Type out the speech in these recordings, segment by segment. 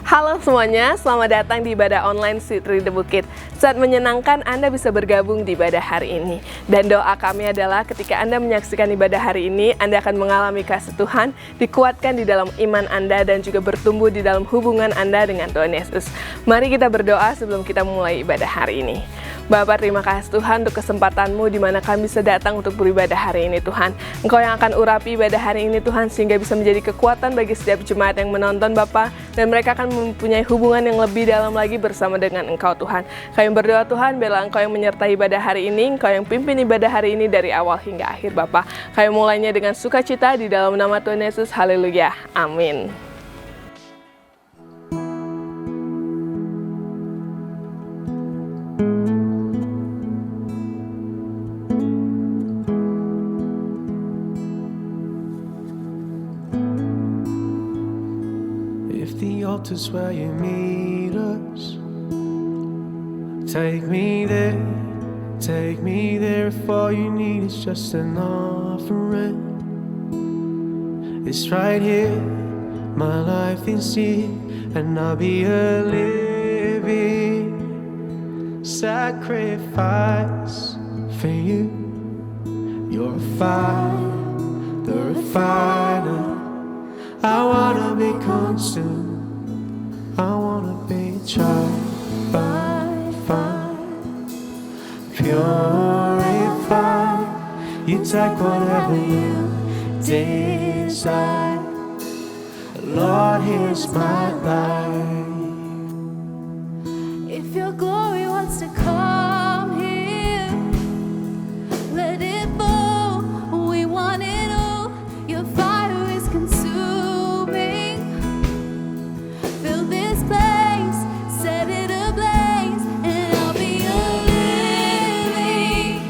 Halo semuanya, selamat datang di ibadah online Sitri The Bukit. Saat menyenangkan Anda bisa bergabung di ibadah hari ini. Dan doa kami adalah ketika Anda menyaksikan ibadah hari ini, Anda akan mengalami kasih Tuhan, dikuatkan di dalam iman Anda, dan juga bertumbuh di dalam hubungan Anda dengan Tuhan Yesus. Mari kita berdoa sebelum kita memulai ibadah hari ini. Bapa, terima kasih Tuhan untuk kesempatan-Mu di mana kami bisa datang untuk beribadah hari ini Tuhan. Engkau yang akan urapi ibadah hari ini Tuhan, sehingga bisa menjadi kekuatan bagi setiap jemaat yang menonton Bapa, dan mereka akan mempunyai hubungan yang lebih dalam lagi bersama dengan Engkau Tuhan. Kami berdoa Tuhan, biarlah Engkau yang menyertai ibadah hari ini, Engkau yang pimpin ibadah hari ini dari awal hingga akhir Bapa. Kami mulainya dengan sukacita di dalam nama Tuhan Yesus, haleluya, amin. If the altar's where you meet us, take me there if all you need is just an offering. It's right here, my life is here, and I'll be a living sacrifice for you. You're a fire, the refiner. I wanna be consumed, I wanna be tried by fire, purified. You take whatever you desire. Lord, here's my life. If your glory wants to come here, let it fall. We want it all. Your fire is consuming. Fill this place, set it ablaze, and I'll be a living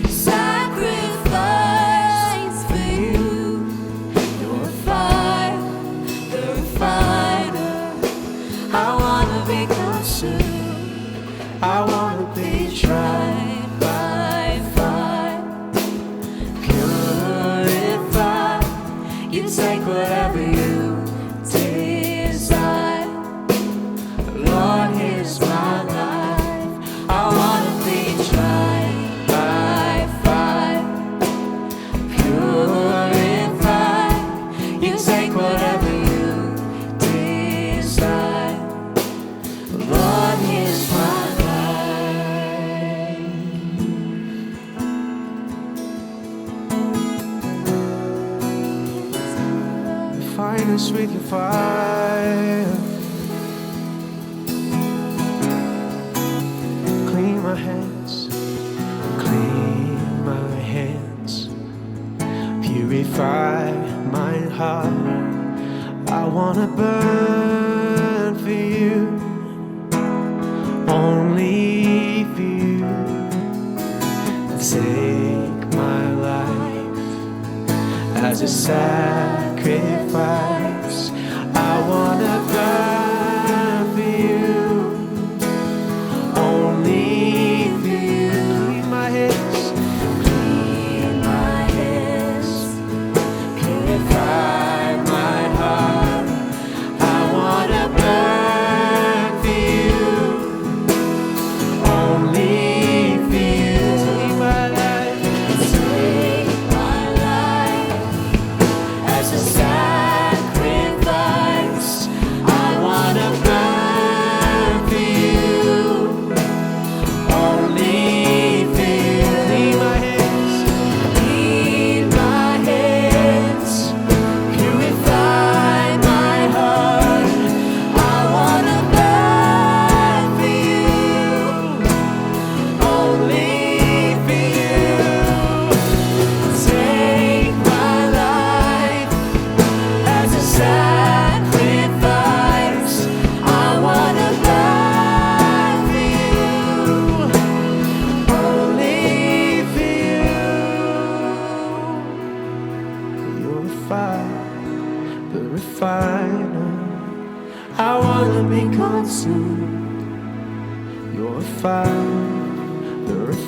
sacrifice for you. You're a fire, the refiner. I wanna be consumed, I wanna be tried by fire, purified. You take whatever you desire. Lord, here's my life. I wanna be tried by fire, purified. You take whatever you desire. Lord, here's my life. Refine us with your fire. Clean my hands, clean my hands. Purify my heart. I wanna burn for you, only for you. Take my life as a sacrifice. I wanna burn for you, only for you. Clean my hands, clean my hands. Purify my heart. I wanna burn for you, only for you. Take my life, take my life as a sacrifice.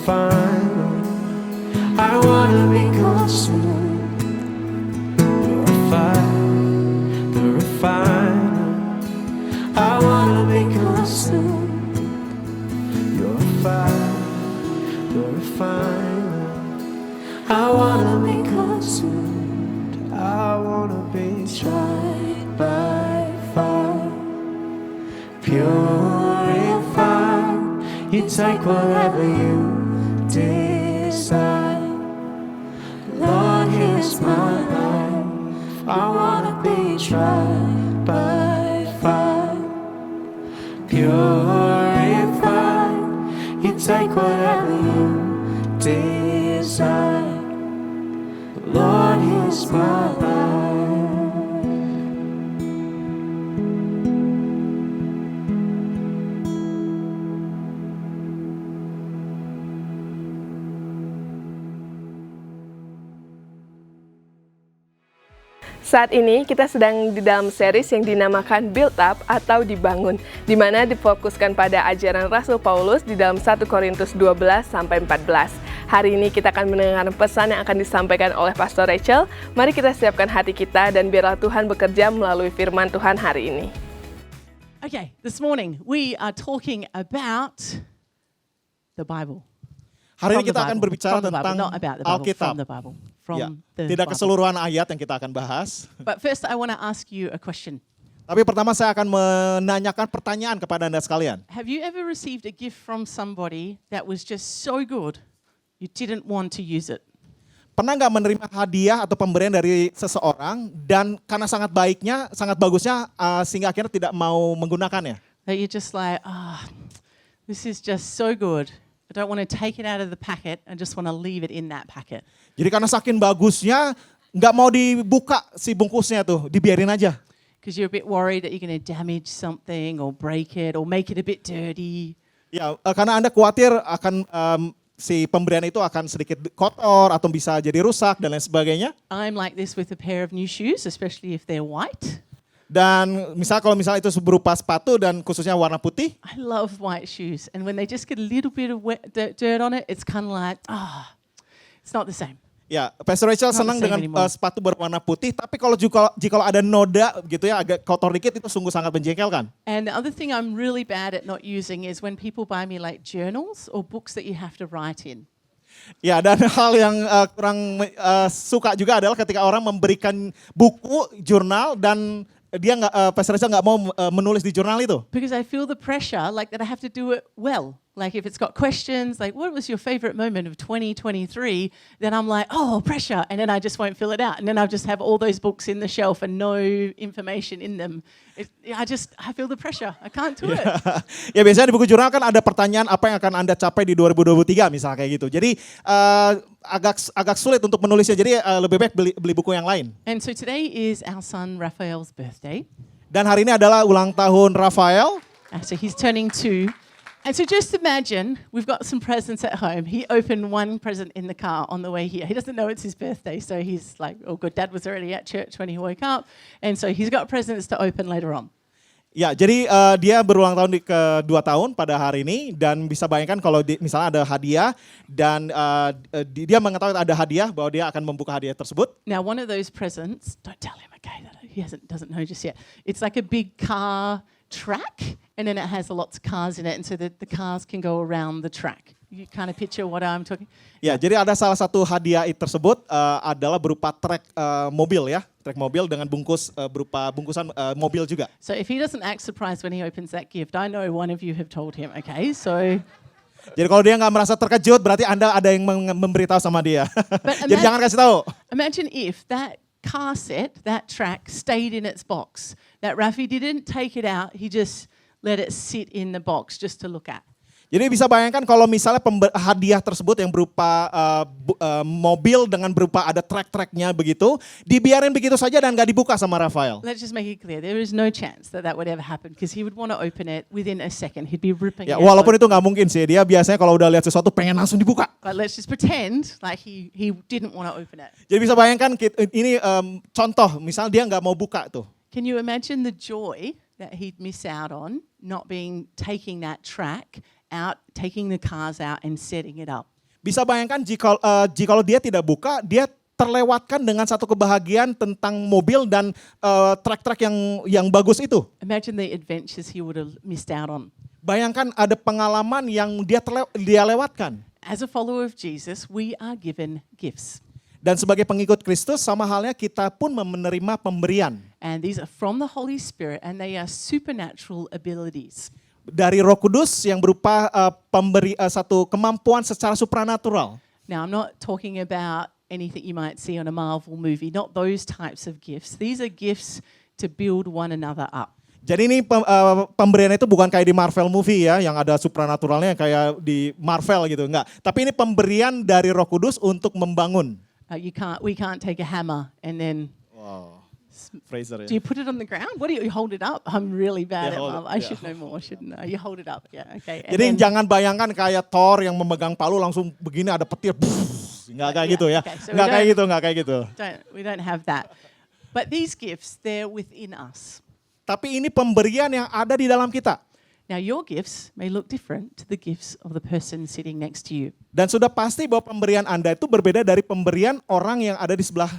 refiner. I wanna be consumed. You're a fire, the refiner. I wanna be consumed. You're a fire, the refiner. I wanna be consumed. I wanna be tried by fire. Purified. You take whatever you desire. Lord, here's my life. I wanna be tried by fire. Purified. You take whatever you desire. Lord, here's my life. Saat ini kita sedang di dalam series yang dinamakan Build Up atau Dibangun, di mana difokuskan pada ajaran Rasul Paulus di dalam 1 Korintus 12 sampai 14. Hari ini kita akan mendengar pesan yang akan disampaikan oleh Pastor Rachel. Mari kita siapkan hati kita dan biarlah Tuhan bekerja melalui firman Tuhan hari ini. Okay, this morning we are talking about the Bible. Hari From ini the kita akan Bible. berbicara From the Bible, tentang not about the Bible, Alkitab. from the Bible. From Ya, the tidak Bible. keseluruhan ayat yang kita akan bahas. But first I want to ask you a question. Tapi pertama saya akan menanyakan pertanyaan kepada Anda sekalian. Have you ever received a gift from somebody that was just so good you didn't want to use it? Pernah nggak menerima hadiah atau pemberian dari seseorang dan karena sangat baiknya, sangat bagusnya, sehingga akhirnya tidak mau menggunakannya? That you're just like, this is just so good. I don't want to take it out of the packet. I just want to leave it in that packet. Jadi karena saking bagusnya, nggak mau dibuka si bungkusnya tuh, dibiarin aja. Because you're a bit worried that you're going to damage something or break it or make it a bit dirty. Ya, karena Anda khawatir akan si pemberian itu akan sedikit kotor atau bisa jadi rusak dan lain sebagainya. I'm like this with a pair of new shoes, especially if they're white. Dan kalau misalnya itu berupa sepatu dan khususnya warna putih, I love white shoes. And when they just get a little bit of dirt on it, it's kind of like, it's not the same. ya Pastor Rachel Not the senang same dengan anymore. sepatu berwarna putih, tapi kalau jika ada noda gitu ya, agak kotor dikit itu sungguh sangat menjengkelkan. And the other thing I'm really bad at not using is when people buy me like journals or books that you have to write in. Ya, dan hal yang kurang suka juga adalah ketika orang memberikan buku, jurnal dan dia Pastor Rachel nggak mau menulis di jurnal itu. Because I feel the pressure, like that I have to do it well. Like if it's got questions, like what was your favorite moment of 2023? Then I'm like, pressure. And then I just won't fill it out. And then I'll just have all those books in the shelf and no information in them. I feel the pressure. I can't do it. Ya biasanya di buku jurnal kan ada pertanyaan apa yang akan Anda capai di 2023 misalnya kayak gitu. Jadi agak sulit untuk menulisnya. Jadi lebih baik beli buku yang lain. And so today is our son Raphael's birthday. Dan hari ini adalah ulang tahun Rafael. So he's turning 2. And so just imagine, we've got some presents at home. He opened one present in the car on the way here. He doesn't know it's his birthday, so he's like, oh good, Dad was already at church when he woke up. And so he's got presents to open later on. Ya, jadi dia berulang tahun ke-2 tahun pada hari ini dan bisa bayangkan kalau misalnya ada hadiah dan dia mengetahui ada hadiah bahwa dia akan membuka hadiah tersebut. Now one of those presents, don't tell him, okay, that he doesn't know just yet. It's like a big car track and then it has lots of cars in it and so that the cars can go around the track. You kind of picture what I'm talking. Ya, jadi ada salah satu hadiah tersebut adalah berupa trek mobil ya, trek mobil dengan berupa bungkusan mobil juga. So if he doesn't act surprised when he opens that gift, I know one of you have told him, okay? So Jadi kalau dia nggak merasa terkejut, berarti Anda ada yang memberitahu sama dia. Jadi jangan kasih tahu. imagine if that car set, that track stayed in its box. That Rafi didn't take it out, he just let it sit in the box just to look at. Jadi bisa bayangkan kalau misalnya hadiah tersebut yang berupa mobil dengan berupa ada trek-treknya begitu, dibiarin begitu saja dan nggak dibuka sama Rafael. Let's just make it clear, there is no chance that would ever happen because he would want to open it within a second. He'd be ripping Ya, it walaupun open. itu nggak mungkin sih, dia biasanya kalau udah lihat sesuatu pengen langsung dibuka. But let's just pretend like he didn't want to open it. Jadi bisa bayangkan ini contoh, misal dia nggak mau buka tuh. Can you imagine the joy that he'd miss out on taking that track out, taking the cars out and setting it up? Bisa bayangkan jikalau dia tidak buka, dia terlewatkan dengan satu kebahagiaan tentang mobil dan trek-trek yang bagus itu. Imagine the adventures he would have missed out on. Bayangkan ada pengalaman yang dia lewatkan. As a follower of Jesus, we are given gifts. Dan sebagai pengikut Kristus, sama halnya kita pun menerima pemberian. And these are from the Holy Spirit and they are supernatural abilities. Dari Roh Kudus yang berupa satu kemampuan secara supranatural. Now, I'm not talking about anything you might see on a Marvel movie, not those types of gifts. These are gifts to build one another up. Jadi ini pemberian itu bukan kayak di Marvel movie ya, yang ada supranaturalnya kayak di Marvel gitu, enggak. Tapi ini pemberian dari Roh Kudus untuk membangun. We can't take a hammer and then. Wow, Fraser ya. Do you put it on the ground? What do you hold it up? I'm really bad Yeah, at hold Marvel. it, I yeah. should know more, shouldn't I? You hold it up, yeah, okay. And Jadi then- jangan bayangkan kayak Thor yang memegang palu langsung begini ada petir. Enggak kayak gitu ya. Okay, so Enggak we kayak don't- gitu, enggak kayak gitu. we don't have that. But these gifts, they're within us. Tapi ini pemberian yang ada di dalam kita. Now, your gifts may look different to the gifts of the person sitting next to you. Dan sudah pasti bahwa pemberian Anda itu berbeda dari pemberian orang yang ada di sebelah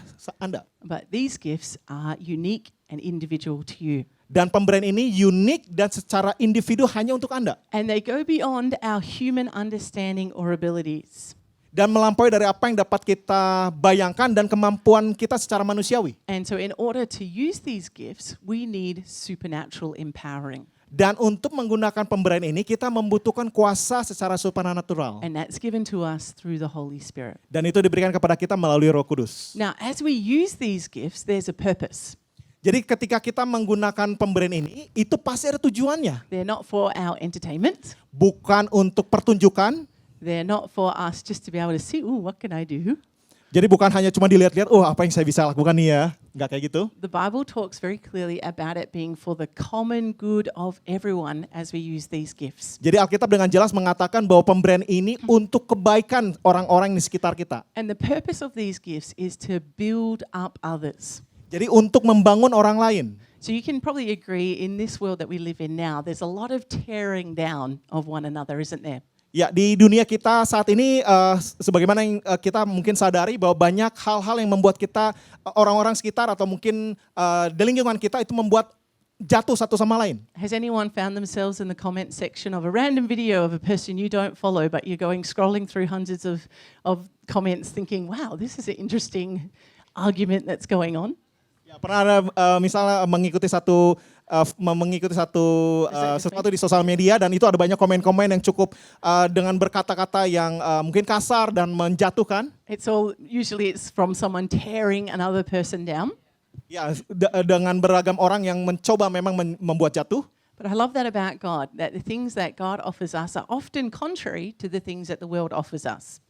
Anda. But these gifts are unique and individual to you. Dan pemberian ini unik dan secara individu hanya untuk Anda. And they go beyond our human understanding or abilities. Dan melampaui dari apa yang dapat kita bayangkan dan kemampuan kita secara manusiawi. And so in order to use these gifts, we need supernatural empowering. Dan untuk menggunakan pemberian ini kita membutuhkan kuasa secara supranatural. And that's given to us through the Holy Spirit. Dan itu diberikan kepada kita melalui Roh Kudus. Now, as we use these gifts, there's a purpose. Jadi ketika kita menggunakan pemberian ini, itu pasti ada tujuannya. They're not for our entertainment. Bukan untuk pertunjukan. They're not for us just to be able to see, oh, what can I do? Jadi bukan hanya cuma dilihat-lihat, oh apa yang saya bisa lakukan nih ya. Enggak kayak gitu. The Bible talks very clearly about it being for the common good of everyone as we use these gifts. Jadi Alkitab dengan jelas mengatakan bahwa pemberian ini untuk kebaikan orang-orang di sekitar kita. And the purpose of these gifts is to build up others. Jadi untuk membangun orang lain. So you can probably agree in this world that we live in now, there's a lot of tearing down of one another, isn't there? Ya, di dunia kita saat ini sebagaimana yang kita mungkin sadari bahwa banyak hal-hal yang membuat kita orang-orang sekitar atau mungkin di lingkungan kita itu membuat jatuh satu sama lain. Has anyone found themselves in the comment section of a random video of a person you don't follow, but you're scrolling through hundreds of comments thinking, wow, this is an interesting argument that's going on? Ya, pernah ada misalnya mengikuti sesuatu di sosial media dan itu ada banyak komen-komen yang cukup dengan berkata-kata yang mungkin kasar dan menjatuhkan. It's from someone tearing another person down. Ya, dengan beragam orang yang mencoba memang membuat jatuh. But I love that about God, that the things that God offers us are often contrary to the things that the world offers us.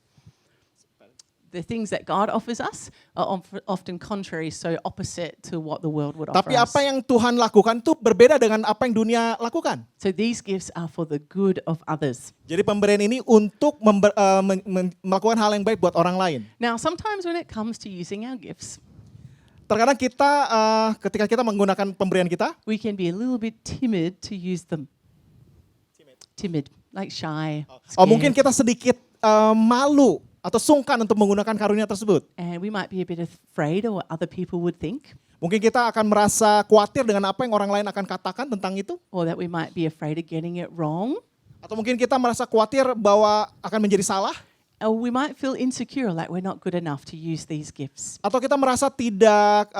The things that God offers us are often contrary, so opposite to what the world would offer Tapi us. apa yang Tuhan lakukan itu berbeda dengan apa yang dunia lakukan. So these gifts are for the good of others. Jadi pemberian ini untuk melakukan hal yang baik buat orang lain. Now, sometimes when it comes to using our gifts, Terkadang kita ketika kita menggunakan pemberian kita, we can be a little bit timid to use them. Timid, like shy. mungkin scared. kita sedikit malu atau sungkan untuk menggunakan karunia tersebut. And we might be a bit afraid of what other people would think, Mungkin kita akan merasa khawatir dengan apa yang orang lain akan katakan tentang itu. or that we might be afraid of getting it wrong. Atau mungkin kita merasa khawatir bahwa akan menjadi salah. Or we might feel insecure, like we're not good enough to use these gifts. Atau kita merasa tidak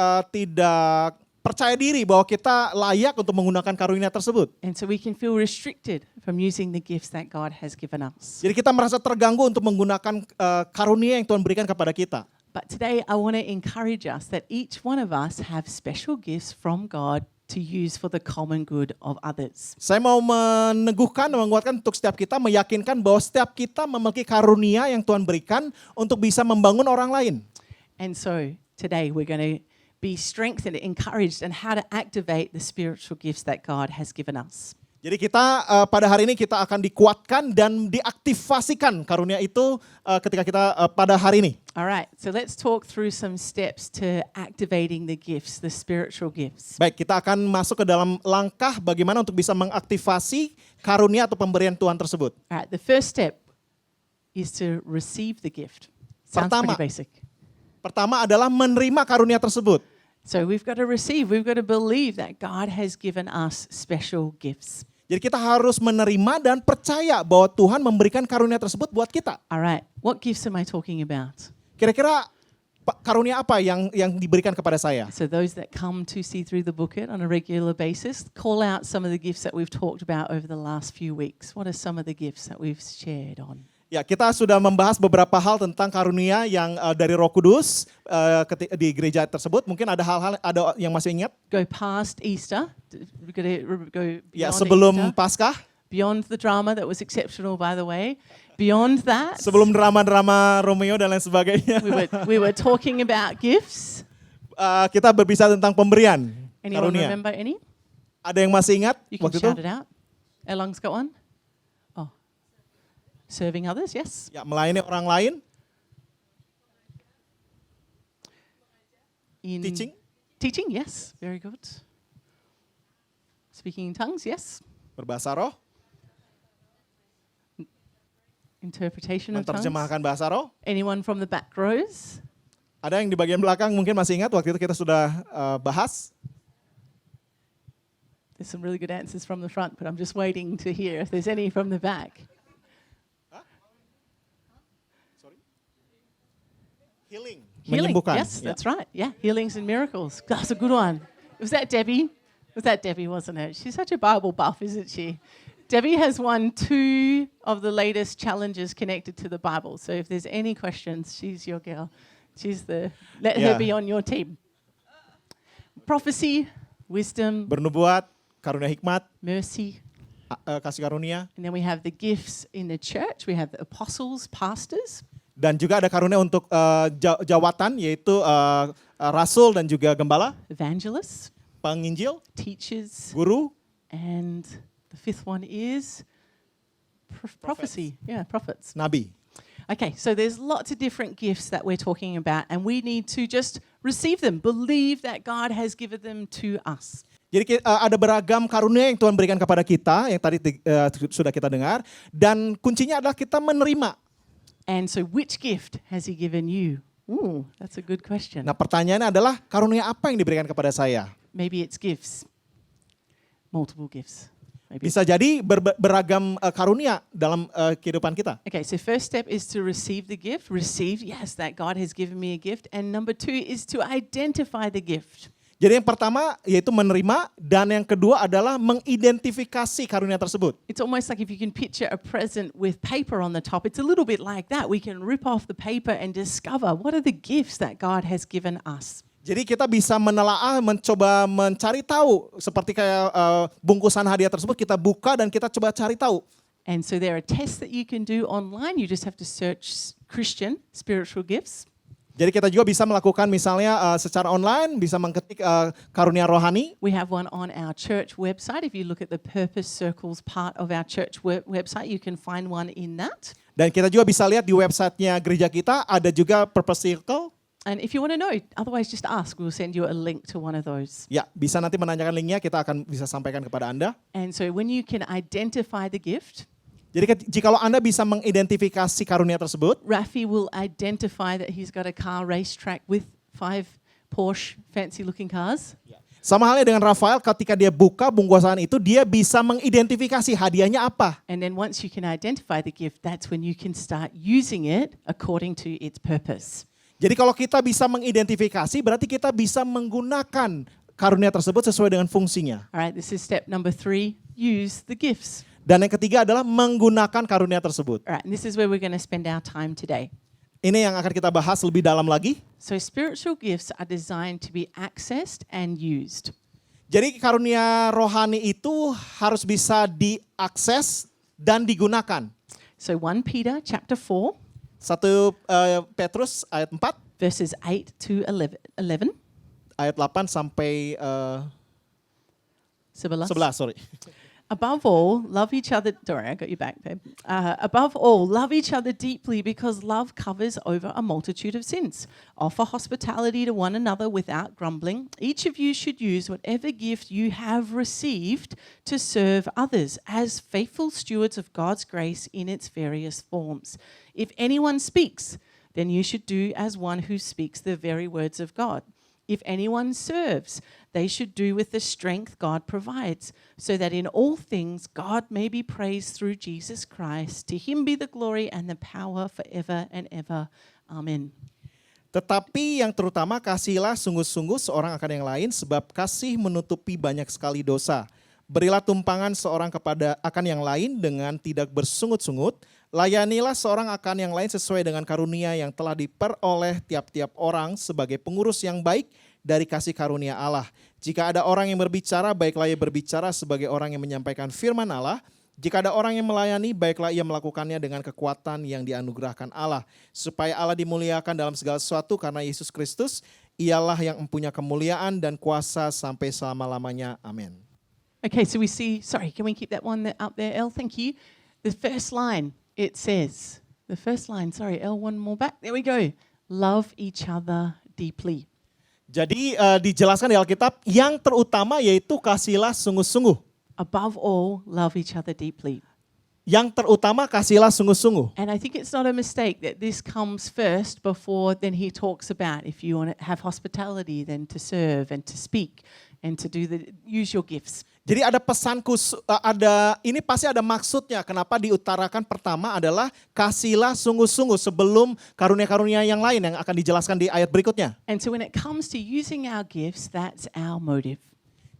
percaya diri bahwa kita layak untuk menggunakan karunia tersebut. And so we can feel restricted from using the gifts that God has given us. Jadi kita merasa terganggu untuk menggunakan karunia yang Tuhan berikan kepada kita. But today I want to encourage us that each one of us have special gifts from God to use for the common good of others. Saya mau meneguhkan dan menguatkan untuk setiap kita, meyakinkan bahwa setiap kita memiliki karunia yang Tuhan berikan untuk bisa membangun orang lain. And so today we're going to be strengthened, encouraged, and how to activate the spiritual gifts that God has given us. Jadi kita pada hari ini kita akan dikuatkan dan diaktifasikan karunia itu ketika kita pada hari ini. All right, so let's talk through some steps to activating the gifts, the spiritual gifts. Baik, kita akan masuk ke dalam langkah bagaimana untuk bisa mengaktifasi karunia atau pemberian Tuhan tersebut. All right, the first step is to receive the gift. Sounds Pertama. pretty basic. Pertama adalah menerima karunia tersebut. So we've got to receive, we've got to believe that God has given us special gifts. Jadi kita harus menerima dan percaya bahwa Tuhan memberikan karunia tersebut buat kita. All right, what gifts am I talking about? Kira-kira karunia apa yang diberikan kepada saya? So those that come to see through the booklet on a regular basis, call out some of the gifts that we've talked about over the last few weeks. What are some of the gifts that we've shared on? Ya, kita sudah membahas beberapa hal tentang karunia yang dari Roh Kudus di gereja tersebut. Mungkin ada hal-hal yang masih ingat? Go past Easter. We're going to go Ya, beyond sebelum Easter. Paskah, Beyond the drama that was exceptional, by the way. Beyond that, sebelum drama-drama Romeo dan lain sebagainya. we were talking about gifts. Kita berbicara tentang pemberian Anyone karunia. remember any? Ada yang masih ingat You can waktu itu? shout it out. Elong's got one. Oh, serving others, yes. Ya, melayani orang lain, In teaching, Teaching, yes. Very good. Speaking in tongues, yes. berbahasa roh, Interpretation of tongues. menerjemahkan bahasa roh. Anyone from the back rows? Ada yang di bagian belakang mungkin masih ingat waktu itu kita sudah bahas. There's some really good answers from the front, but I'm just waiting to hear if there's any from the back. Healing, Healing, menyembuhkan. yes, Ya. that's right. Yeah, healings and miracles. That's a good one. Was that Debbie? Was that Debbie, wasn't it? She's such a Bible buff, isn't she? Debbie has won 2 of the latest challenges connected to the Bible. So if there's any questions, she's your girl. Let her Yeah. be on your team. Prophecy, wisdom, Bernubuat, karunia hikmat, mercy. kasih karunia. And then we have the gifts in the church. We have the apostles, pastors. Dan juga ada karunia untuk jawatan, yaitu rasul dan juga gembala, Evangelists, penginjil, teachers, guru, and the 5th one is prophecy. Yeah, prophets. nabi. Okay, so there's lots of different gifts that we're talking about, and we need to just receive them, believe that God has given them to us. Jadi ada beragam karunia yang Tuhan berikan kepada kita, yang tadi sudah kita dengar. Dan kuncinya adalah kita menerima. And so which gift has he given you? Ooh, that's a good question. Nah, pertanyaannya adalah karunia apa yang diberikan kepada saya? Maybe it's gifts. Multiple gifts. Maybe. Bisa jadi beragam karunia dalam kehidupan kita. Okay, so first step is to receive the gift. Receive, yes, that God has given me a gift. And number 2 is to identify the gift. Jadi yang pertama yaitu menerima, dan yang kedua adalah mengidentifikasi karunia tersebut. It's almost like if you can picture a present with paper on the top, it's a little bit like that. We can rip off the paper and discover what are the gifts that God has given us. Jadi kita bisa menelaah, mencoba mencari tahu, seperti kayak bungkusan hadiah tersebut kita buka dan kita coba cari tahu. And so there are tests that you can do online. You just have to search Christian spiritual gifts. Jadi kita juga bisa melakukan misalnya secara online, bisa mengetik karunia rohani. We have one on our church website. If you look at the Purpose Circles part of our church website, you can find one in that. Dan kita juga bisa lihat di websitenya gereja kita, ada juga Purpose Circle. And if you want to know, otherwise just ask. We'll send you a link to one of those. Ya, bisa nanti menanyakan linknya, kita akan bisa sampaikan kepada Anda. And so when you can identify the gift, Jadi jikalau Anda bisa mengidentifikasi karunia tersebut, Rafi will identify that he's got a car racetrack with 5 Porsche fancy looking cars. sama halnya dengan Rafael, ketika dia buka bungkusan itu, dia bisa mengidentifikasi hadiahnya apa. And then once you can identify the gift, that's when you can start using it according to its purpose. Jadi kalau kita bisa mengidentifikasi, berarti kita bisa menggunakan karunia tersebut sesuai dengan fungsinya. All right, this is step number 3, use the gifts. Dan yang ketiga adalah menggunakan karunia tersebut. All right, and this is where we're going to spend our time today. Ini yang akan kita bahas lebih dalam lagi. So spiritual gifts are designed to be accessed and used. Jadi karunia rohani itu harus bisa diakses dan digunakan. So 1 Peter chapter 4, 1 Petrus ayat 4, verses 8 to 11. ayat 8 sampai 11, sorry. Above all, love each other. Sorry, I got you back, babe. Above all, love each other deeply because love covers over a multitude of sins. Offer hospitality to one another without grumbling. Each of you should use whatever gift you have received to serve others as faithful stewards of God's grace in its various forms. If anyone speaks, then you should do as one who speaks the very words of God. If anyone serves, they should do with the strength God provides, so that in all things God may be praised through Jesus Christ. To him be the glory and the power forever and ever. Amen. Tetapi yang terutama kasihilah sungguh-sungguh seorang akan yang lain sebab kasih menutupi banyak sekali dosa. Berilah tumpangan seorang akan yang lain dengan tidak bersungut-sungut. Layanilah seorang akan yang lain sesuai dengan karunia yang telah diperoleh tiap-tiap orang sebagai pengurus yang baik dari kasih karunia Allah. Jika ada orang yang berbicara, baiklah ia berbicara sebagai orang yang menyampaikan firman Allah. Jika ada orang yang melayani, baiklah ia melakukannya dengan kekuatan yang dianugerahkan Allah. Supaya Allah dimuliakan dalam segala sesuatu karena Yesus Kristus, ialah yang mempunyai kemuliaan dan kuasa sampai selama-lamanya. Amin. Okay, so we see, sorry, can we keep that one up there, Elle? Thank you. The first line, it says, sorry, Elle, one more back. There we go. Love each other deeply. Jadi dijelaskan di Alkitab yang terutama yaitu kasihilah sungguh-sungguh. Above all, love each other deeply. Yang terutama kasihilah sungguh-sungguh. And I think it's not a mistake that this comes first before then he talks about if you want to have hospitality, then to serve and to speak and to use your gifts. Jadi ada pesan khusus, ini pasti ada maksudnya. Kenapa diutarakan pertama adalah kasihilah sungguh-sungguh sebelum karunia-karunia yang lain yang akan dijelaskan di ayat berikutnya. And so when it comes to using our gifts, that's our motive.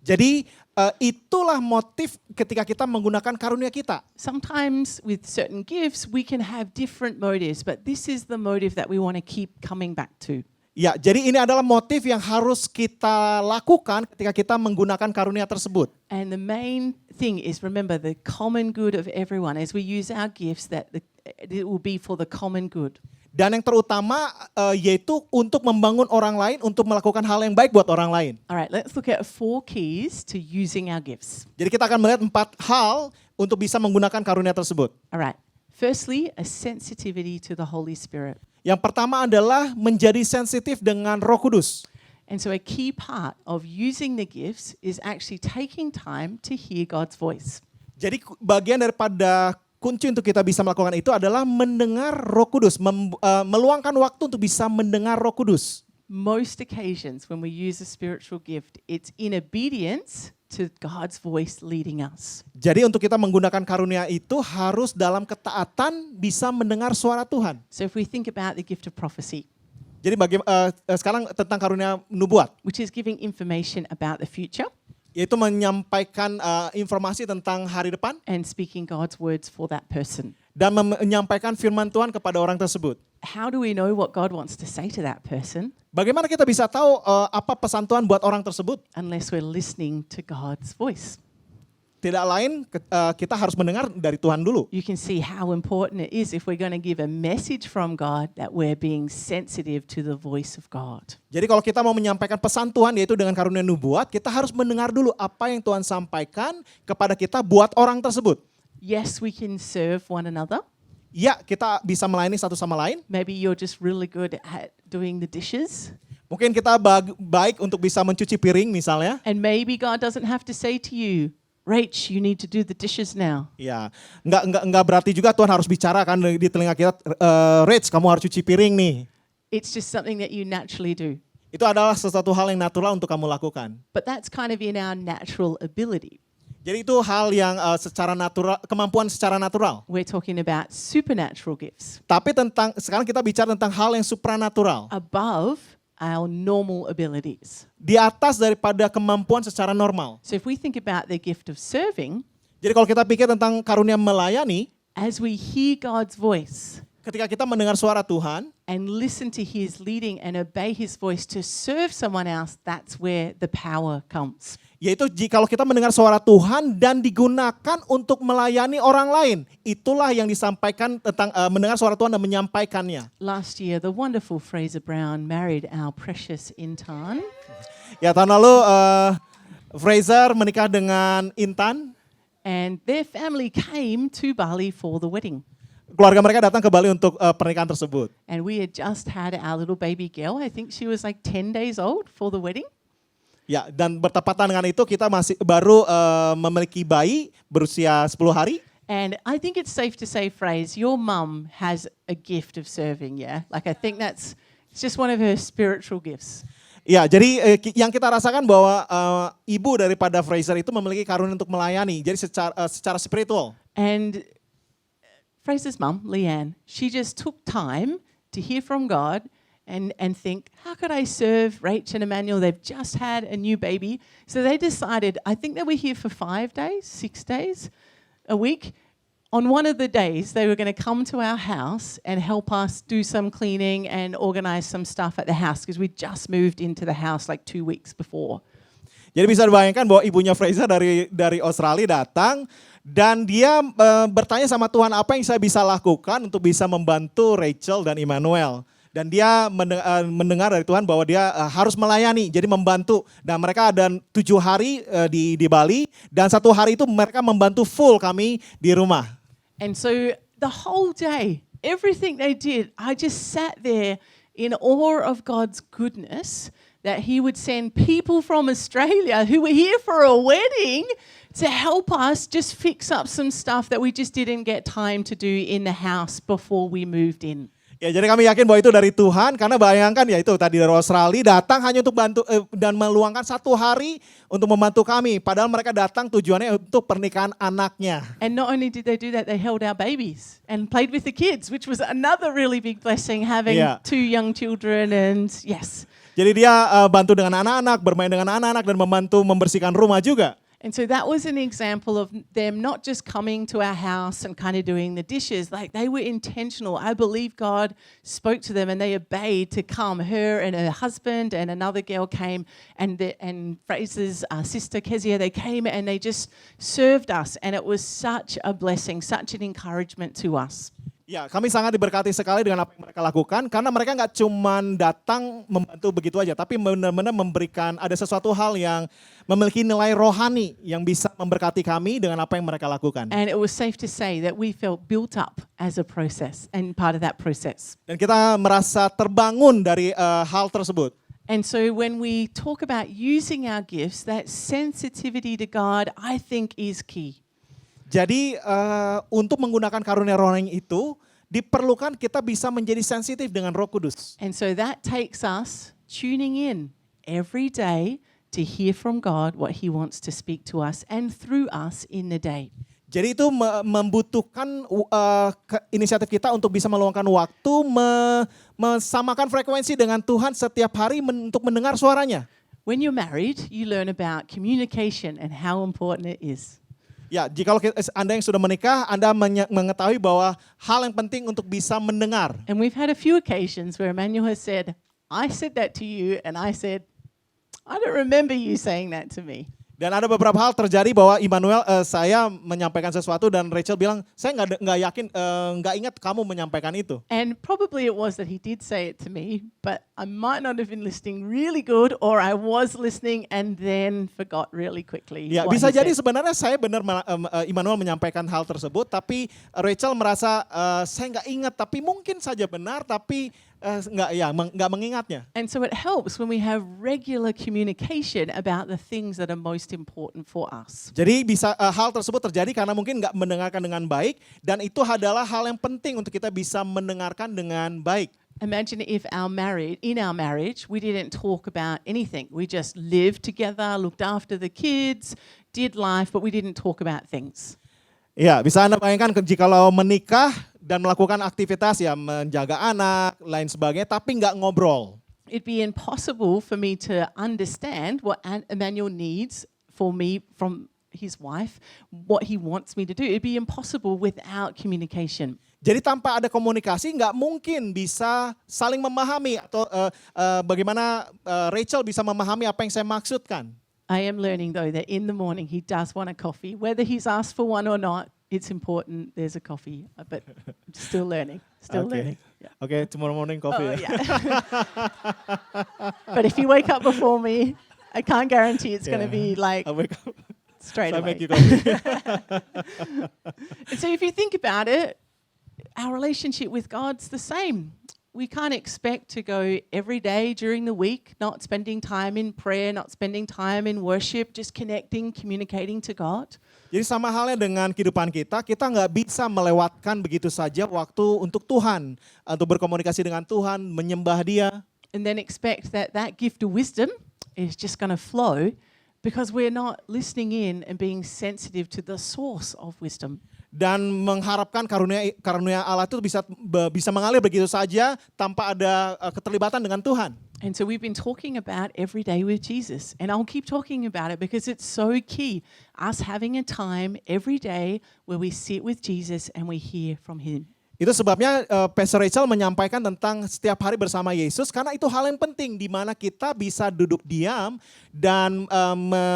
Jadi itulah motif ketika kita menggunakan karunia kita. Sometimes with certain gifts, we can have different motives, but this is the motive that we want to keep coming back to. Ya, jadi ini adalah motif yang harus kita lakukan ketika kita menggunakan karunia tersebut. And the main thing is, remember, the common good of everyone. As we use our gifts, that it will be for the common good. Dan yang terutama yaitu untuk membangun orang lain, untuk melakukan hal yang baik buat orang lain. All right, let's look at 4 keys to using our gifts. Jadi kita akan melihat 4 hal untuk bisa menggunakan karunia tersebut. All right. Firstly, a sensitivity to the Holy Spirit. Yang pertama adalah menjadi sensitif dengan Roh Kudus. And so a key part of using the gifts is actually taking time to hear God's voice. Jadi bagian daripada kunci untuk kita bisa melakukan itu adalah mendengar Roh Kudus, meluangkan waktu untuk bisa mendengar Roh Kudus. Most occasions when we use a spiritual gift, it's in obedience to God's voice leading us. Jadi untuk kita menggunakan karunia itu harus dalam ketaatan bisa mendengar suara Tuhan. So if we think about the gift of prophecy, Jadi sekarang tentang karunia nubuat, which is giving information about the future yaitu menyampaikan informasi tentang hari depan and speaking God's words for that person. dan menyampaikan firman Tuhan kepada orang tersebut. How do we know what God wants to say to that person Bagaimana kita bisa tahu apa pesan Tuhan buat orang tersebut? unless we're listening to God's voice? Tidak lain kita harus mendengar dari Tuhan dulu. You can see how important it is if we're going to give a message from God that we're being sensitive to the voice of God. Jadi kalau kita mau menyampaikan pesan Tuhan yaitu dengan karunia nubuat, kita harus mendengar dulu apa yang Tuhan sampaikan kepada kita buat orang tersebut. Yes, we can serve one another. Ya, kita bisa melayani satu sama lain. Maybe you're just really good at doing the dishes. Mungkin kita baik untuk bisa mencuci piring misalnya. And maybe God doesn't have to say to you, Rach, you need to do the dishes now. Ya, nggak berarti juga Tuhan harus bicara kan di telinga kita, Rach, kamu harus cuci piring nih. It's just something that you naturally do. Itu adalah sesuatu hal yang natural untuk kamu lakukan. But that's kind of in our natural ability. Jadi itu hal yang secara natural, kemampuan secara natural. We're talking about supernatural gifts, Tapi sekarang kita bicara tentang hal yang supranatural. above our normal abilities. Di atas daripada kemampuan secara normal. So if we think about the gift of serving, Jadi kalau kita pikir tentang karunia melayani, as we hear God's voice ketika kita mendengar suara Tuhan, and listen to his leading and obey his voice to serve someone else, that's where the power comes. yaitu kalau kita mendengar suara Tuhan dan digunakan untuk melayani orang lain, itulah yang disampaikan tentang mendengar suara Tuhan dan menyampaikannya. Last year, the wonderful Fraser Brown married our precious Intan. Ya, tahun lalu Fraser menikah dengan Intan. and their family came to Bali for the wedding. Keluarga mereka datang ke Bali untuk pernikahan tersebut. And we had just had our little baby girl. I think she was like 10 days old for the wedding. Ya, dan bertepatan dengan itu kita masih baru memiliki bayi berusia 10 hari. And I think it's safe to say, Phrase, your mum has a gift of serving, yeah? Like I think it's just one of her spiritual gifts. Ya, jadi yang kita rasakan bahwa ibu daripada Fraser itu memiliki karunia untuk melayani. Jadi secara spiritual. And Fraser's mum, Leanne, she just took time to hear from God and think, how could I serve Rach and Emmanuel? They've just had a new baby. So they decided, I think they were here for 5 days, 6 days a week. On one of the days, they were going to come to our house and help us do some cleaning and organize some stuff at the house because we just moved into the house like 2 weeks before. Jadi bisa dibayangkan bahwa ibunya Fraser dari Australia datang dan dia bertanya sama Tuhan apa yang saya bisa lakukan untuk bisa membantu Rachel dan Emmanuel. Dan dia mendengar dari Tuhan bahwa dia harus melayani, jadi membantu. Dan mereka ada 7 hari di Bali dan 1 hari itu mereka membantu full kami di rumah. And so the whole day, everything they did, I just sat there in awe of God's goodness that He would send people from Australia who were here for a wedding to help us just fix up some stuff that we just didn't get time to do in the house before we moved in. Ya, jadi kami yakin bahwa itu dari Tuhan karena bayangkan ya itu tadi dari Australia datang hanya untuk bantu dan meluangkan 1 hari untuk membantu kami. Padahal mereka datang tujuannya untuk pernikahan anaknya. And not only did they do that, they held our babies and played with the kids, which was another really big blessing, having 2 young children and yes. Jadi dia bantu dengan anak-anak, bermain dengan anak-anak dan membantu membersihkan rumah juga. And so that was an example of them not just coming to our house and kind of doing the dishes, like they were intentional. I believe God spoke to them and they obeyed to come. Her and her husband and another girl came and Fraser's sister Kezia, they came and they just served us. And it was such a blessing, such an encouragement to us. Ya, kami sangat diberkati sekali dengan apa yang mereka lakukan karena mereka nggak cuma datang membantu begitu aja, tapi benar-benar memberikan ada sesuatu hal yang memiliki nilai rohani yang bisa memberkati kami dengan apa yang mereka lakukan. And it was safe to say that we felt built up as a process and part of that process. Dan kita merasa terbangun dari hal tersebut. And so when we talk about using our gifts, that sensitivity to God, I think is key. Jadi untuk menggunakan karunia rohani itu diperlukan kita bisa menjadi sensitif dengan Roh Kudus. And so that takes us tuning in every day to hear from God what He wants to speak to us and through us in the day. Jadi itu membutuhkan inisiatif kita untuk bisa meluangkan waktu, mensamakan frekuensi dengan Tuhan setiap hari untuk mendengar suaranya. When you're married, you learn about communication and how important it is. Ya, jikalau Anda yang sudah menikah, Anda mengetahui bahwa hal yang penting untuk bisa mendengar. And we've had a few occasions where Emmanuel has said, I said that to you, and I said, I don't remember you saying that to me. Dan ada beberapa hal terjadi bahwa Immanuel saya menyampaikan sesuatu dan Rachel bilang saya nggak yakin nggak ingat kamu menyampaikan itu. And probably it was that he did say it to me, but I might not have been listening really good, or I was listening and then forgot really quickly. Ya, bisa jadi sebenarnya saya benar Immanuel menyampaikan hal tersebut, tapi Rachel merasa saya nggak ingat, tapi mungkin saja benar, tapi nggak mengingatnya. And so it helps when we have regular communication about the things that are most important for us. Jadi bisa hal tersebut terjadi karena mungkin nggak mendengarkan dengan baik, dan itu adalah hal yang penting untuk kita bisa mendengarkan dengan baik. Imagine if in our marriage, we didn't talk about anything. We just lived together, looked after the kids, did life, but we didn't talk about things. Ya, bisa Anda bayangkan jikalau menikah dan melakukan aktivitas ya menjaga anak, lain sebagainya, tapi nggak ngobrol. It'd be impossible for me to understand what Emmanuel needs for me from his wife, what he wants me to do. It'd be impossible without communication. Jadi tanpa ada komunikasi nggak mungkin bisa saling memahami atau bagaimana Rachel bisa memahami apa yang saya maksudkan. I am learning though that in the morning he does want a coffee. Whether he's asked for one or not, it's important there's a coffee. But I'm still learning, learning. Yeah. Okay, tomorrow morning coffee. Yeah. But if you wake up before me, I can't guarantee it's going to be like straight I away. make you coffee. And so if you think about it, our relationship with God's the same. We can't expect to go every day during the week, not spending time in prayer, not spending time in worship, just connecting, communicating to God. Jadi sama halnya dengan kehidupan kita nggak bisa melewatkan begitu saja waktu untuk Tuhan, untuk berkomunikasi dengan Tuhan, menyembah Dia. And then expect that that gift of wisdom is just going to flow because we're not listening in and being sensitive to the source of wisdom. Dan mengharapkan karunia Allah itu bisa mengalir begitu saja tanpa ada keterlibatan dengan Tuhan. And so we've been talking about every day with Jesus. And I'll keep talking about it because it's so key. Us having a time every day where we sit with Jesus and we hear from him. Itu sebabnya Pastor Rachel menyampaikan tentang setiap hari bersama Yesus karena itu hal yang penting di mana kita bisa duduk diam dan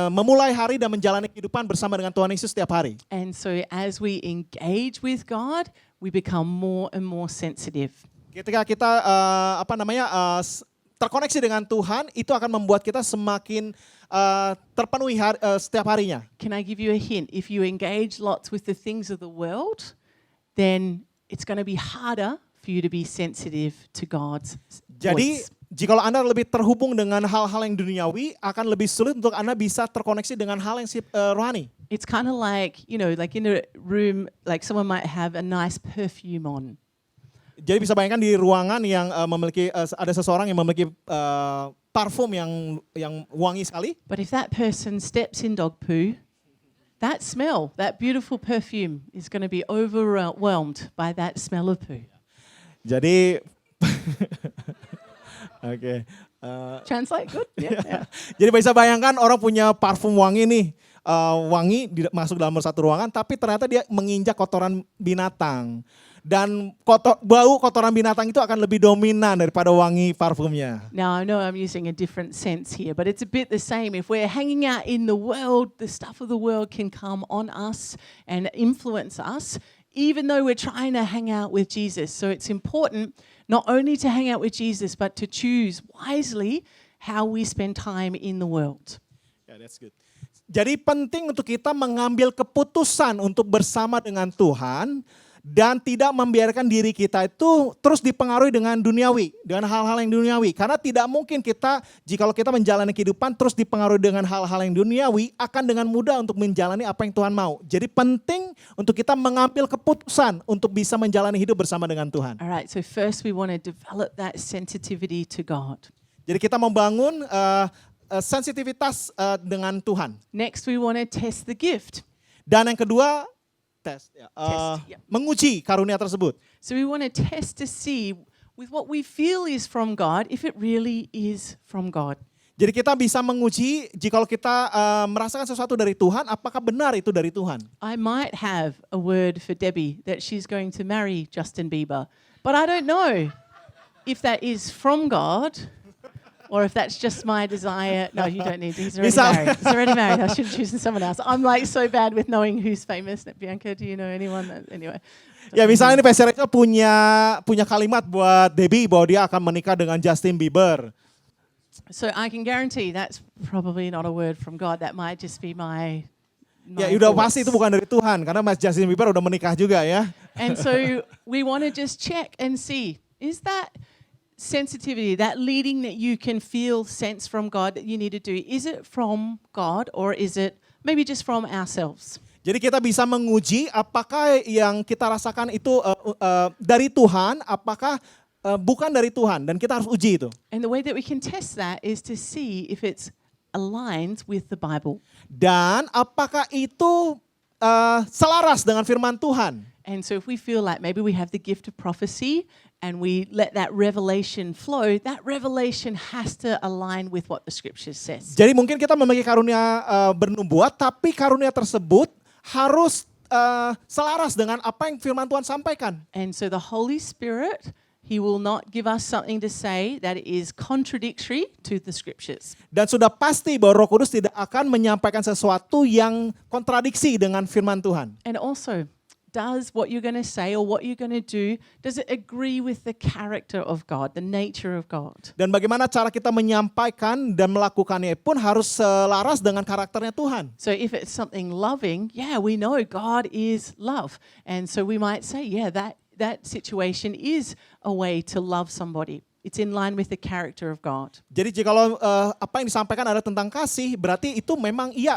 memulai hari dan menjalani kehidupan bersama dengan Tuhan Yesus setiap hari. And so as we engage with God, we become more and more sensitive. Ketika kita terkoneksi dengan Tuhan, itu akan membuat kita semakin terpenuhi setiap harinya. Can I give you a hint? If you engage lots with the things of the world, then it's going to be harder for you to be sensitive to God's Jadi, voice. jikalau Anda lebih terhubung dengan hal-hal yang duniawi, akan lebih sulit untuk Anda bisa terkoneksi dengan hal yang rohani. It's kind of like, like in a room, like someone might have a nice perfume on. Jadi bisa bayangkan di ruangan yang memiliki ada seseorang yang memiliki parfum yang wangi sekali. But if that person steps in dog poo, that smell, that beautiful perfume is going to be overwhelmed by that smell of poo. Jadi, oke. Translate, good? Yeah. Jadi bisa bayangkan orang punya parfum wangi nih, masuk dalam satu ruangan, tapi ternyata dia menginjak kotoran binatang. Dan bau kotoran binatang itu akan lebih dominan daripada wangi parfumnya. Now, I know I'm using a different sense here, but it's a bit the same. If we're hanging out in the world, the stuff of the world can come on us and influence us, even though we're trying to hang out with Jesus. So it's important not only to hang out with Jesus, but to choose wisely how we spend time in the world. Yeah, that's good. Jadi penting untuk kita mengambil keputusan untuk bersama dengan Tuhan, dan tidak membiarkan diri kita itu terus dipengaruhi dengan duniawi, dengan hal-hal yang duniawi. Karena tidak mungkin jikalau kita menjalani kehidupan terus dipengaruhi dengan hal-hal yang duniawi, akan dengan mudah untuk menjalani apa yang Tuhan mau. Jadi penting untuk kita mengambil keputusan untuk bisa menjalani hidup bersama dengan Tuhan. All right, so first we want to develop that sensitivity to God. Jadi kita membangun sensitivitas dengan Tuhan. Next, we want to test the gift. Dan yang kedua, Yeah. menguji karunia tersebut. So we want to test to see with what we feel is from God, if it really is from God. Jadi kita bisa menguji jikalau kita merasakan sesuatu dari Tuhan, apakah benar itu dari Tuhan. I might have a word for Debbie that she's going to marry Justin Bieber, but I don't know if that is from God or if that's just my desire. No, you don't need to. He's already married. He's already married. I should have chosen someone else. I'm like so bad with knowing who's famous. Bianca, do you know anyone? Anyway. Ya misalnya ini Pastor Rachel punya kalimat buat Debbie bahwa dia akan menikah dengan Justin Bieber. So I can guarantee that's probably not a word from God. That might just be my Ya udah pasti itu bukan dari Tuhan karena Mas Justin Bieber udah menikah juga ya. And so we want to just check and see, is that sensitivity, that leading that you can feel sense from God that you need to do, is it from God or is it maybe just from ourselves? Jadi kita bisa menguji apakah yang kita rasakan itu dari Tuhan, apakah bukan dari Tuhan, dan kita harus uji itu. And the way that we can test that is to see if it's aligned with the Bible. Dan apakah itu selaras dengan firman Tuhan. And so if we feel like maybe we have the gift of prophecy and we let that revelation flow, that revelation has to align with what the scripture says. Jadi mungkin kita memiliki karunia bernubuat, tapi karunia tersebut harus selaras dengan apa yang firman Tuhan sampaikan. And so the Holy Spirit, He will not give us something to say that is contradictory to the scriptures. Dan sudah pasti bahwa Roh Kudus tidak akan menyampaikan sesuatu yang kontradiksi dengan firman Tuhan. And also, does what you're going to say or what you're going to do, does it agree with the character of God, the nature of God? Dan bagaimana cara kita menyampaikan dan melakukannya pun harus selaras dengan karakternya Tuhan. So if it's something loving, yeah, we know God is love. And so we might say, yeah, that situation is a way to love somebody. It's in line with the character of God. Jadi jikalau apa yang disampaikan adalah tentang kasih, berarti itu memang iya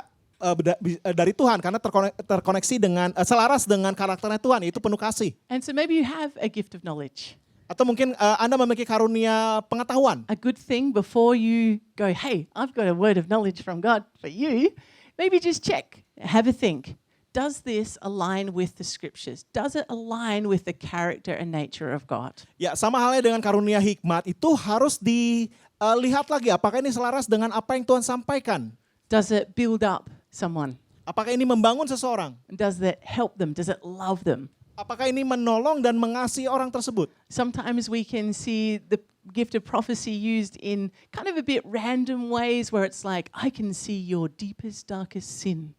dari Tuhan karena terkoneksi dengan selaras dengan karakternya Tuhan, yaitu penuh kasih. And so maybe you have a gift of knowledge. Atau mungkin Anda memiliki karunia pengetahuan. A good thing before you go, hey, I've got a word of knowledge from God for you. Maybe just check, have a think. Does this align with the scriptures? Does it align with the character and nature of God? Ya, sama halnya dengan karunia hikmat itu harus dilihat lagi apakah ini selaras dengan apa yang Tuhan sampaikan. Does it build up someone? Apakah ini membangun seseorang? Does it help them? Does it love them? Apakah ini menolong dan mengasihi orang tersebut? Sometimes we can see the gift of prophecy used in kind of a bit random ways where it's like, I can see your deepest, darkest sin.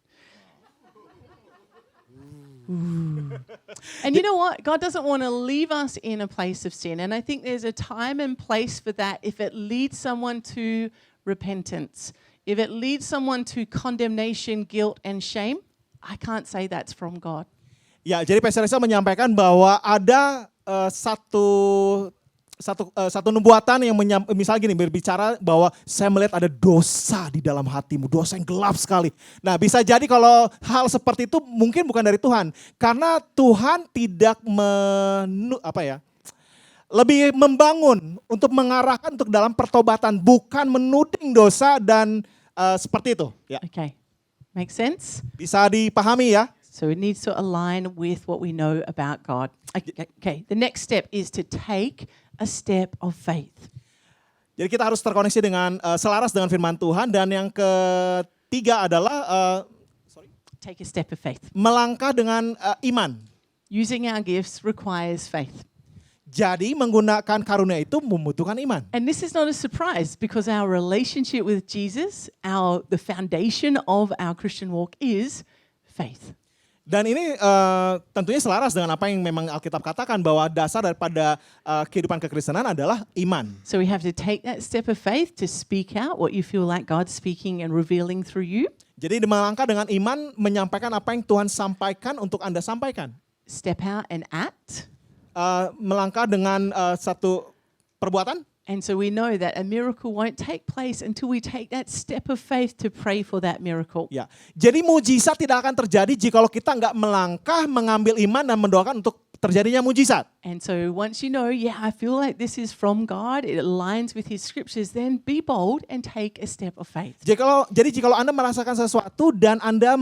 Ooh. And you know what? God doesn't want to leave us in a place of sin. And I think there's a time and place for that if it leads someone to repentance. If it leads someone to condemnation, guilt, and shame, I can't say that's from God. Ya, jadi Pastor Reza menyampaikan bahwa ada satu nubuatan yang misalnya gini, berbicara bahwa saya melihat ada dosa di dalam hatimu, dosa yang gelap sekali. Nah, bisa jadi kalau hal seperti itu mungkin bukan dari Tuhan, karena Tuhan tidak lebih membangun untuk mengarahkan untuk dalam pertobatan, bukan menuding dosa dan seperti itu. Ya. Okay, make sense? Bisa dipahami ya? So it needs to align with what we know about God. Okay, the next step is to take a step of faith. Jadi kita harus terkoneksi dengan selaras dengan firman Tuhan, dan yang ketiga adalah Take a step of faith. melangkah dengan iman. Using our gifts requires faith. Jadi menggunakan karunia itu membutuhkan iman. And this is not a surprise because our relationship with Jesus, the foundation of our Christian walk is faith. Dan ini tentunya selaras dengan apa yang memang Alkitab katakan bahwa dasar daripada kehidupan kekristenan adalah iman. So we have to take that step of faith to speak out what you feel like God's speaking and revealing through you. Jadi melangkah dengan iman menyampaikan apa yang Tuhan sampaikan untuk Anda sampaikan. Step out and act. Melangkah dengan satu perbuatan. And so we know that a miracle won't take place until we take that step of faith to pray for that miracle. Ya, jadi mujizat tidak akan terjadi jikalau kita nggak melangkah, mengambil iman dan mendoakan untuk terjadinya mujizat. And so once you know, yeah, I feel like this is from God, it aligns with His scriptures, then be bold and take a step of faith. Jadi jikalau Anda merasakan sesuatu dan Anda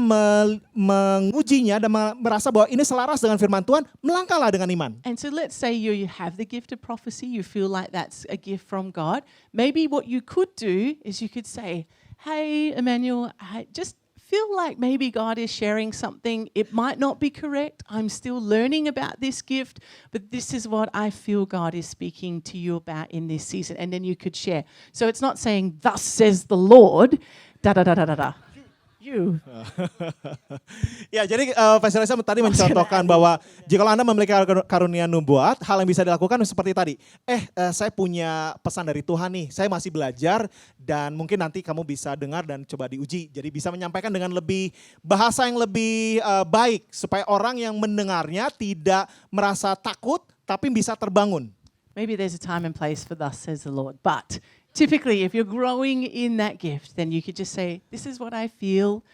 mengujinya dan merasa bahwa ini selaras dengan firman Tuhan, melangkahlah dengan iman. And so let's say you have the gift of prophecy, you feel like that's a gift from God. Maybe what you could do is you could say, hey, Emmanuel, I just feel like maybe God is sharing something. It might not be correct. I'm still learning about this gift, but this is what I feel God is speaking to you about in this season. And then you could share. So it's not saying, thus says the Lord, da-da-da-da-da-da. You. Ya, jadi Pastor Reza tadi mencontohkan bahwa jika Anda memiliki karunia nubuat, hal yang bisa dilakukan seperti tadi. Saya punya pesan dari Tuhan nih, saya masih belajar dan mungkin nanti kamu bisa dengar dan coba diuji. Jadi bisa menyampaikan dengan bahasa yang lebih baik supaya orang yang mendengarnya tidak merasa takut tapi bisa terbangun. Maybe there's a time and place for thus says the Lord, but typically, if you're growing in that gift, then you could just say, this is what I feel.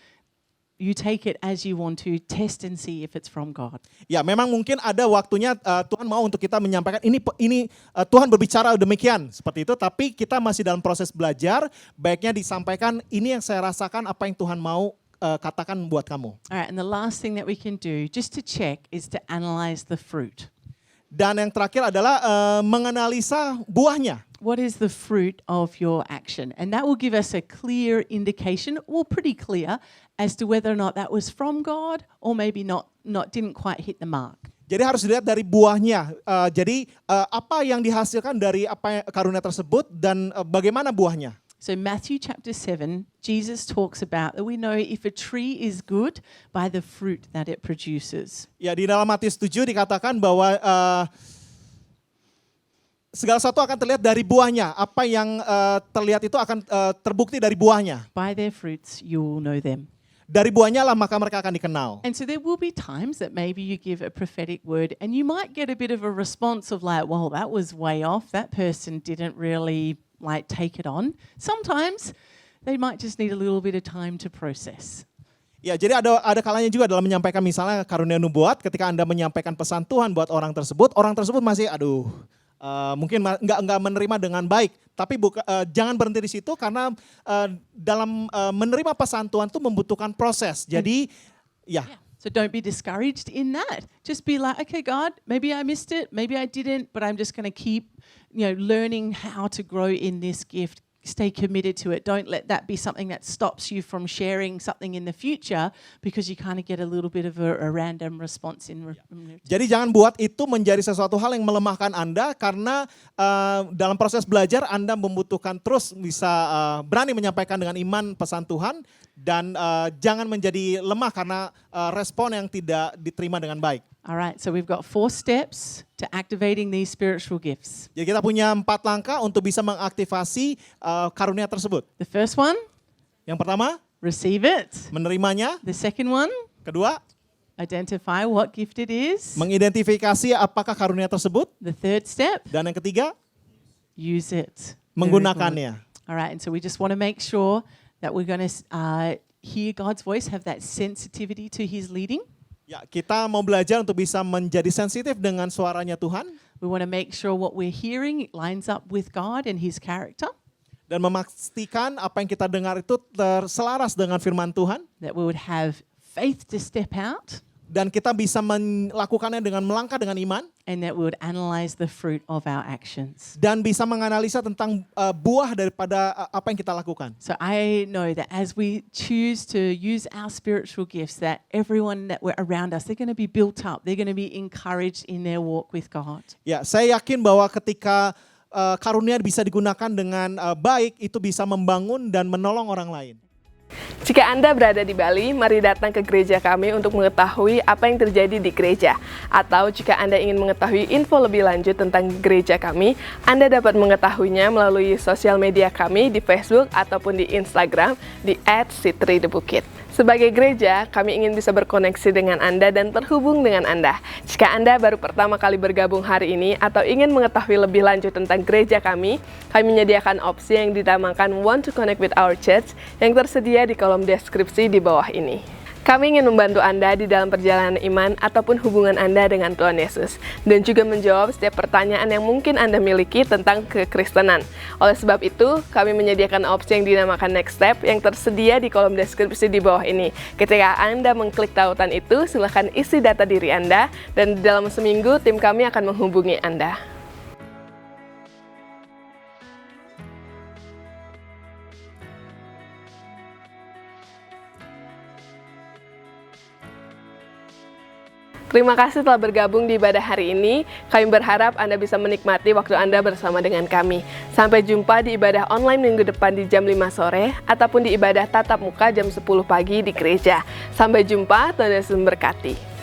You take it as you want to, test and see if it's from God. Ya, memang mungkin ada waktunya Tuhan mau untuk kita menyampaikan ini Tuhan berbicara demikian seperti itu, tapi kita masih dalam proses belajar, baiknya disampaikan ini yang saya rasakan, apa yang Tuhan mau katakan buat kamu. Alright, and the last thing that we can do just to check is to analyze the fruit. Dan yang terakhir adalah menganalisa buahnya. What is the fruit of your action? And that will give us a clear indication, well, pretty clear, as to whether or not that was from God or maybe not didn't quite hit the mark. Jadi harus dilihat dari buahnya. Jadi apa yang dihasilkan dari karunia tersebut dan bagaimana buahnya. So Matthew chapter 7, Jesus talks about that we know if a tree is good by the fruit that it produces. Ya, di dalam Matius 7 dikatakan bahwa segala sesuatu akan terlihat dari buahnya. Apa yang terlihat itu akan terbukti dari buahnya. By their fruits you will know them. Dari buahnya lah maka mereka akan dikenal. And so there will be times that maybe you give a prophetic word and you might get a bit of a response of like, well, that was way off. That person didn't really like take it on. Sometimes they might just need a little bit of time to process. Ya, jadi ada kalanya juga dalam menyampaikan misalnya karunia nubuat, ketika Anda menyampaikan pesan Tuhan buat orang tersebut masih mungkin nggak menerima dengan baik. Tapi jangan berhenti di situ karena dalam menerima pesan Tuhan itu membutuhkan proses. Jadi ya. So don't be discouraged in that. Just be like, okay, God, maybe I missed it, maybe I didn't, but I'm just going to keep, learning how to grow in this gift. Stay committed to it. Don't let that be something that stops you from sharing something in the future because you kind of get a little bit of a random response in. Jadi jangan buat itu menjadi sesuatu hal yang melemahkan Anda karena dalam proses belajar Anda membutuhkan terus bisa berani menyampaikan dengan iman pesan Tuhan dan jangan menjadi lemah karena respon yang tidak diterima dengan baik. Alright, so we've got 4 steps to activating these spiritual gifts. Jadi kita punya 4 langkah untuk bisa mengaktifasi karunia tersebut. The first one, Yang pertama, receive it. menerimanya. The second one, Kedua, identify what gift it is. mengidentifikasi apakah karunia tersebut. The third step, Dan yang ketiga, use it. menggunakannya. Alright, and so we just want to make sure that we're going to hear God's voice, have that sensitivity to His leading. Ya, kita mau belajar untuk bisa menjadi sensitif dengan suaranya Tuhan. We want to make sure what we're hearing lines up with God and His character. Dan memastikan apa yang kita dengar itu terselaras dengan firman Tuhan. That we would have faith to step out. Dan kita bisa melakukannya dengan melangkah dengan iman. And that we would analyze the fruit of our actions. Dan bisa menganalisa tentang buah daripada apa yang kita lakukan. So I know that as we choose to use our spiritual gifts, that everyone that we're around us, they're going to be built up. They're going to be encouraged in their walk with God. Ya, saya yakin bahwa ketika karunia bisa digunakan dengan baik, itu bisa membangun dan menolong orang lain. Jika Anda berada di Bali, mari datang ke gereja kami untuk mengetahui apa yang terjadi di gereja. Atau jika Anda ingin mengetahui info lebih lanjut tentang gereja kami, Anda dapat mengetahuinya melalui sosial media kami di Facebook ataupun di Instagram di @sitridebukit. Sebagai gereja, kami ingin bisa berkoneksi dengan Anda dan terhubung dengan Anda. Jika Anda baru pertama kali bergabung hari ini atau ingin mengetahui lebih lanjut tentang gereja kami menyediakan opsi yang dinamakan Want to Connect with Our Church yang tersedia di kolom deskripsi di bawah ini. Kami ingin membantu Anda di dalam perjalanan iman ataupun hubungan Anda dengan Tuhan Yesus dan juga menjawab setiap pertanyaan yang mungkin Anda miliki tentang kekristenan. Oleh sebab itu, kami menyediakan opsi yang dinamakan Next Step yang tersedia di kolom deskripsi di bawah ini. Ketika Anda mengklik tautan itu, silakan isi data diri Anda dan dalam seminggu tim kami akan menghubungi Anda. Terima kasih telah bergabung di ibadah hari ini. Kami berharap Anda bisa menikmati waktu Anda bersama dengan kami. Sampai jumpa di ibadah online minggu depan di jam 5 sore ataupun di ibadah tatap muka jam 10 pagi di gereja. Sampai jumpa, Tuhan Yesus memberkati.